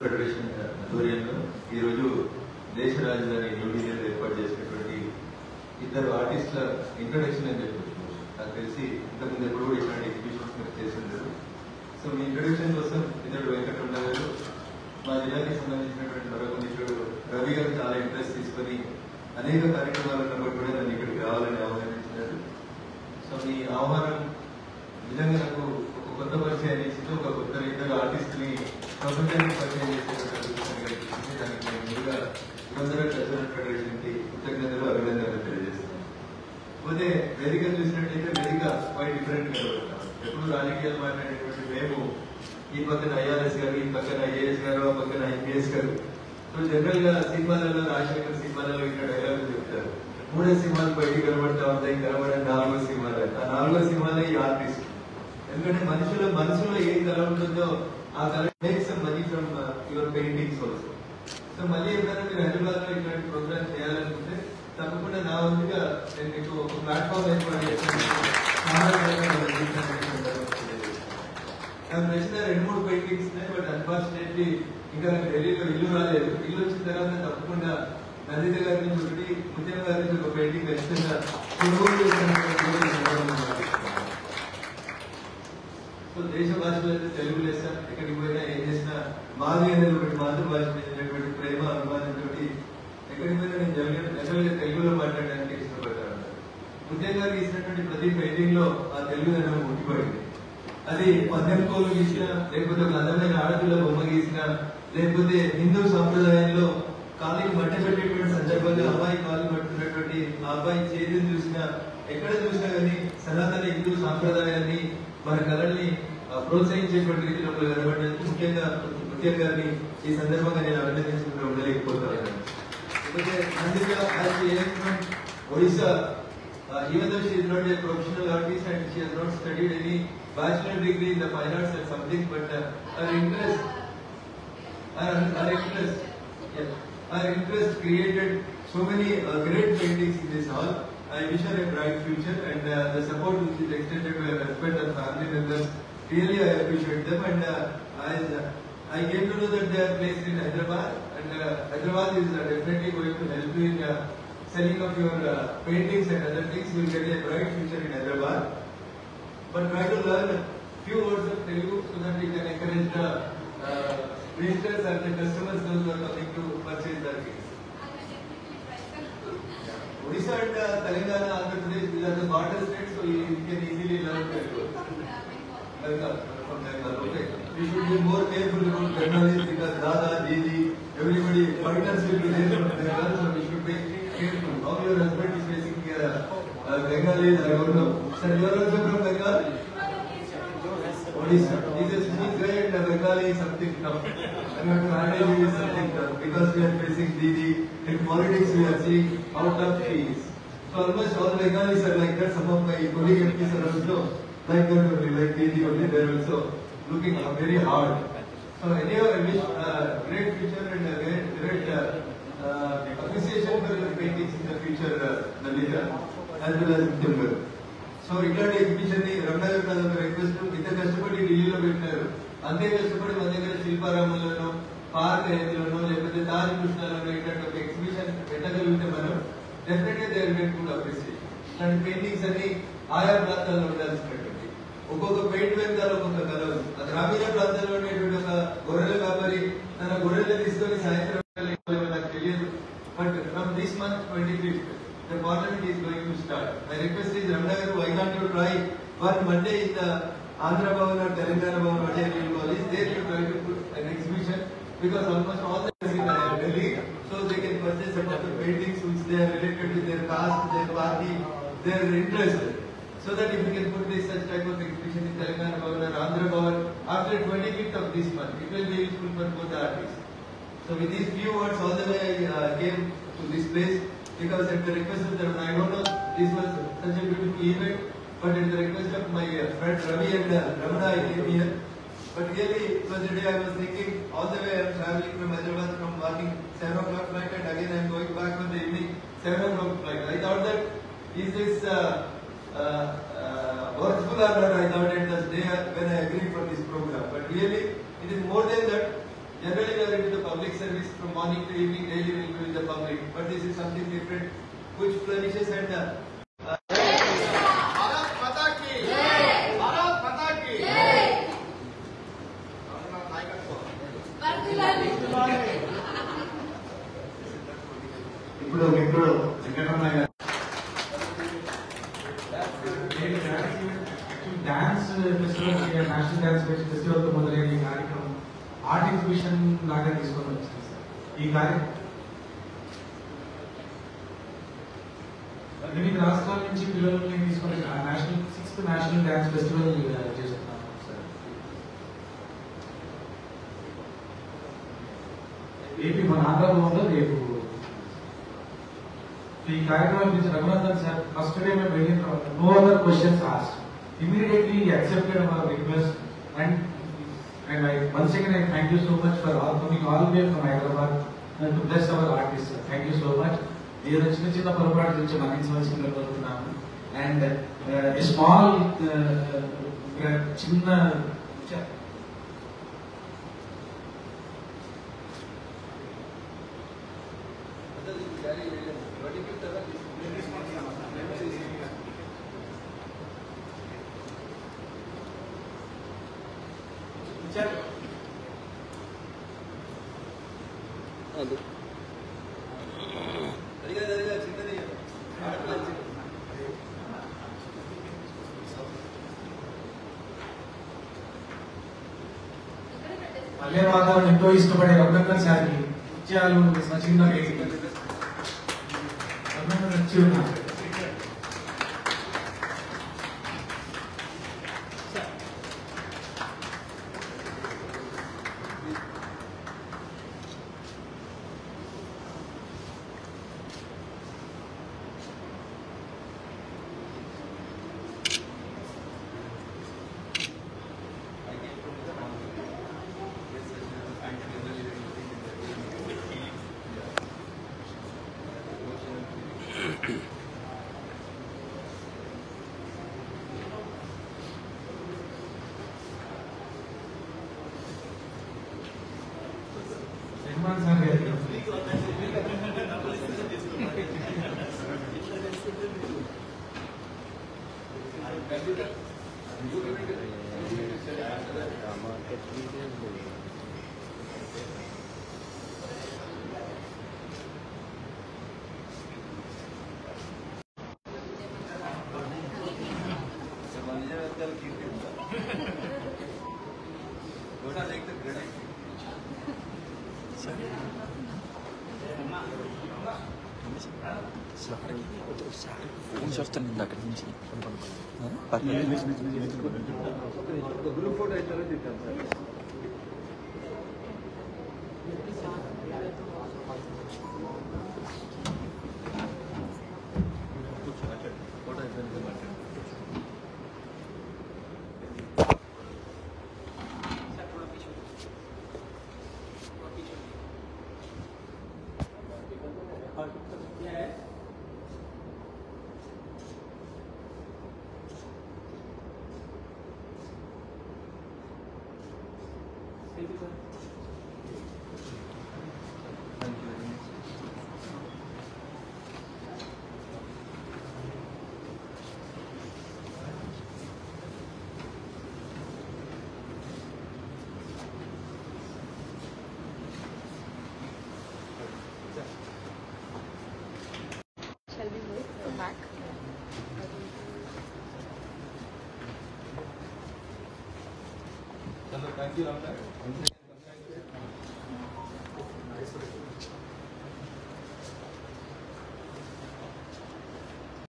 Federation ఆధ్వర్యంలో ఈరోజు దేశ రాజధాని న్యూఢిల్లీలో ఏర్పాటు చేసినటువంటి ఇద్దరు ఆర్టిస్టుల ఇంట్రొడక్షన్ అని చెప్పొచ్చు. నాకు తెలిసి ఇంతకుముందు ఎప్పుడు కూడా ఇట్లాంటి ఎగ్జిబిషన్స్ మీరు చేసి ఉంటారు. సో మీ ఇంట్రొడక్షన్ కోసం ఇద్దరు వెంకటరమణ గారు, మా జిల్లాకి సంబంధించినటువంటి మరొక మిత్రుడు రవి గారు చాలా ఇంట్రెస్ట్ తీసుకొని అనేక కార్యక్రమాలు ఉన్నప్పుడు కూడా నన్ను ఇక్కడికి రావాలని ఆహ్వానించారు. సో మీ ఆహ్వానం నిజంగా నాకు ఒక కొత్త పరిచయాన్ని ఇచ్చింది. ఒక కొత్త ఇద్దరు ఆర్టిస్ట్ని ప్రపంచానికి పరిచయం చేసేటువంటి దానికి నేను ముందుగా యువజన కల్చరల్ ఫెడరేషన్కి కృతజ్ఞతలు అభినందనలు తెలియజేస్తాను. పోతే వేదిక చూసినట్లయితే వేదిక క్వైట్ డిఫరెంట్ కనబడతాం. ఎప్పుడు రాజకీయాలు మాట్లాడేటువంటి మేము ఈ పక్కన ఐఆర్ఎస్ గారు, ఈ పక్కన ఐఏఎస్ గారు, ఆ పక్కన ఐపీఎస్ గారు. సో జనరల్ గా సినిమాలలో రాజశేఖర్ సినిమాలలో ఇక్కడ డైలాగులు చెప్తారు. 3 సినిమాలు బయటికి కనబడతా ఉంటాయి, కనబడని 4వ సినిమాలు. ఆ 4వ సినిమాలో ఈ ఆర్టిస్ట్. ఎందుకంటే మనసులో ఏం కళ ఉంటుందో ఆ కళ makes money from your paintings also. So మళ్ళీ ఏదైనా మీరు హైదరాబాద్ లో ఇట్లాంటి ప్రోగ్రామ్ చేయాలనుకుంటే తప్పకుండా నా వంతుగా నేను మీకు ఒక ప్లాట్ఫామ్ ఏర్పాటు చేస్తాను. నాకు నచ్చిన 2-3 పెయింటింగ్స్ ఉన్నాయి. బట్ అన్ఫార్చునేట్లీ ఇంకా ఢిల్లీలో ఇల్లు రాలేదు. ఇల్లు వచ్చిన తర్వాత తప్పకుండా నందిత గారి నుంచి ఒకటి, ముత్యం గారి నుంచి ఒక పెయింటింగ్ ఖచ్చితంగా సో దేశ భాషలో అయితే తెలుగు లెస్స. ఎక్కడికి పోయినా ఏం చేసినా మాది అనేది ఒకటి మాతృభాష మీద ప్రేమ అభిమానంతో ఎక్కడికి పోయినా నేను జనరల్గా తెలుగులో మాట్లాడడానికి ఇష్టపడ్డాను. ముత్యం గారు గీసినటువంటి ప్రతి పెయింటింగ్ లో ఆ తెలుగుదనం ముట్టిపడింది. అది పద్యం కోలు గీసినా, లేకపోతే ఒక అందమైన ఆడపిల్ల బొమ్మ గీసినా, లేకపోతే హిందూ సాంప్రదాయంలో కాలికి మట్టి పెట్టేటువంటి సందర్భంగా అమ్మాయి కాలు పట్టుకున్నటువంటి ఆ అబ్బాయి చేతిని చూసినా, ఎక్కడ చూసినా కానీ సనాతన హిందూ సాంప్రదాయాన్ని మన కళల్ని ప్రోత్సహించేటువంటి రీతిలో కనబడేందుకు ముఖ్యం గారిని ఈ సందర్భంగా నేను అభినందించుకుంటూ ఉండలేకపోతాను. Odisha, even though she is not a professional artist and she has not studied any bachelor degree in the fine arts or something, but her interest created so many great paintings in this hall. I wish her a bright future, and the support which is extended to her husband and family members, really I appreciate them. And I came to know that they are placed in Hyderabad, and Hyderabad is definitely going to help you in selling of your paintings and other things. You will get a bright future in Hyderabad. But try to learn few words of Telugu so that you can encourage the visitors and the customers those who are coming to purchase their things. Odisha and Telangana, Andhra Pradesh, these are the border states, so you can easily learn Telugu. From Bengal, okay. We should be more careful about Bengalis because Dada, Didi, everybody, fighters will be there from Bengal, so we should be careful. How your husband is facing here, Bengalis, I don't know. Sir, you are also from Bengal? Odisha. He is a smooth guy and Bengali is something tough. I have to handle him with something tough because we are facing Didi. In politics we are seeing how tough he is. So almost all Bengalis are like that. Some of my colleagues MPs are also like that only, like Didi only. They are also looking very hard. So anyhow, I wish great future and great appreciation for your paintings in the future, Nalita, as well as Timber. So ఇట్లాంటి exhibition ని రమణ గారు నాకు ఒక request, ఇంత కష్టపడి ఢిల్లీలో పెట్టినారు, అంతే కష్టపడి మన దగ్గర శిల్పారామంలోనో, పార్క్ ఏరియాలోనో, లేకపోతే తాజ్ కృష్ణలోనో ఇట్లాంటి ఒక ఎగ్జిబిషన్ పెట్టగలిగితే మనం డెఫినెట్గా they will get good appreciation. ఇట్లాంటి పెయింటింగ్స్ అన్ని ఆయా ప్రాంతాల్లో ఉండాల్సినటువంటి ఒక్కొక్క పెయింట్ వెనకాల ఒక్కొక్క కళ ఉంది. ఆ గ్రామీణ ప్రాంతాల్లో ఉండేటువంటి ఒక గొర్రెల వ్యాపారి తన గొర్రెలు తీసుకొని సాయంత్రం నాకు తెలియదు. But from this month 25th the parliament is going to start. My request is Ramana garu, why not you try one Monday in the Andhra Bhavan or Telangana Bhavan, whatever you call it, there you try to put an exhibition because almost all the in Delhi, so they can purchase some of the paintings which they are related to their caste, their party, their interest. So that if you can put this such type of exhibition in Telangana Bhavan or Andhra Bhavan after 25th of this month, it will be useful for both the artists. So with these few words, all the way I came to this place. Because at the request of I don't know, this was such a beautiful event, but at the request of my friend Ravi and Ramana, I came here. But really, it was a day I was thinking, all the way I am traveling from Hyderabad from morning 7 o'clock flight, and again I am going back on the evening 7 o'clock flight. I thought that, is this worthful or not? I thought at the day when I agreed for this program. But really, it is more than that. Generally, we are into the public service from morning to evening. Daily, we will be with the public. But this is something different, which flourishes and. Bharat Mata ki Jai. Bharat Mata ki Jai. ఇప్పుడు మిత్రుడు వెంకటరమణ గారు dance festival national dance festival తో మొదలైన ఈ కార్యక్రమం art exhibition లాగా తీసుకొని వచ్చింది సార్. ఈ కార్యక్రమం 8 రాష్ట్రాల నుంచి పిల్లల్ని తీసుకొని సిక్స్త్ నేషనల్ డాన్స్ ఫెస్టివల్ చేస్తున్నాం సార్. ఏపీ మన ఆంధ్రభవన్లో రేపు ఈ కార్యక్రమం గురించి రఘునందన్ సార్ ఫస్ట్ డే మేము వెళ్ళిన తర్వాత no other questions asked. Immediately he accepted our request and once again I thank you so much for coming all the way from Hyderabad and to bless our artists. Thank you so much. ఏదో చిన్న చిన్న పొరపాటు నుంచి మన్నించవలసిందిగా కోరుతున్నాము. And small చిన్న పల్లె వాతావరణం ఎంతో ఇష్టపడే రఘునందన్ సార్కి ఇచ్చేయాలు చిన్న రఘునందన్ వచ్చి ఉన్నారు. ఫోన్ చూస్తాను అక్కడి నుంచి గ్రూప్ ఫోటో ఇస్తారో తింటాం sir. Shall we move back? Thank you, Ramda.